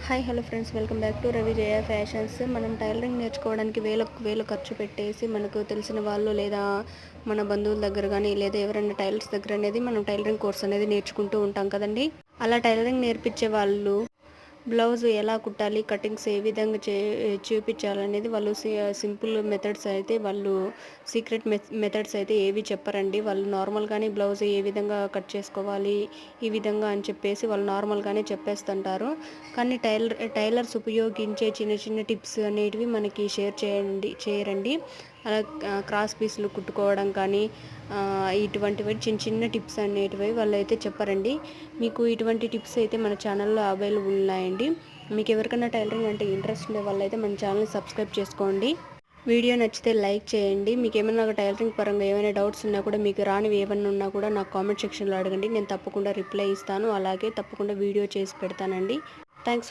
Hi hello friends, welcome back to Ravijaya fashions. మనం tailoring నేర్చుకోవడానికి వేలు ఖర్చు పెట్టేసి మనకు తెలిసిన వాళ్ళు లేదా మన బంధువుల దగ్గర కానీ లేదా ఎవరైనా టైలర్స్ దగ్గర అనేది మనం టైలరింగ్ కోర్స్ అనేది నేర్చుకుంటూ ఉంటాం కదండి. అలా టైలరింగ్ నేర్పించే వాళ్ళు బ్లౌజ్ ఎలా కుట్టాలి, కటింగ్స్ ఏ విధంగా చూపించాలనేది వాళ్ళు సింపుల్ మెథడ్స్ అయితే వాళ్ళు సీక్రెట్ మెథడ్స్ అయితే ఏవి చెప్పరండి. వాళ్ళు నార్మల్గానే బ్లౌజ్ ఏ విధంగా కట్ చేసుకోవాలి ఈ విధంగా అని చెప్పేసి వాళ్ళు నార్మల్గానే చెప్పేస్తుంటారు. కానీ టైలర్స్ ఉపయోగించే చిన్న చిన్న టిప్స్ అనేటివి మనకి షేర్ చేయరండి. అలా క్రాస్ పీస్లు కుట్టుకోవడం కానీ ఇటువంటివి చిన్న చిన్న టిప్స్ అనేటివి వాళ్ళు అయితే చెప్పరండి. మీకు ఇటువంటి టిప్స్ అయితే మన ఛానల్లో అవైలబుల్ ఉన్నాయండి. మీకు ఎవరికైనా టైలరింగ్ అంటే ఇంట్రెస్ట్ ఉండే వాళ్ళైతే మన ఛానల్ సబ్స్క్రైబ్ చేసుకోండి. వీడియో నచ్చితే లైక్ చేయండి. మీకు ఏమైనా టైలరింగ్ పరంగా ఏమైనా డౌట్స్ ఉన్నా కూడా, మీకు రానివి ఏమన్నా ఉన్నా కూడా నాకు కామెంట్ సెక్షన్లో అడగండి. నేను తప్పకుండా రిప్లై ఇస్తాను. అలాగే తప్పకుండా వీడియో చేసి పెడతానండి. థ్యాంక్స్.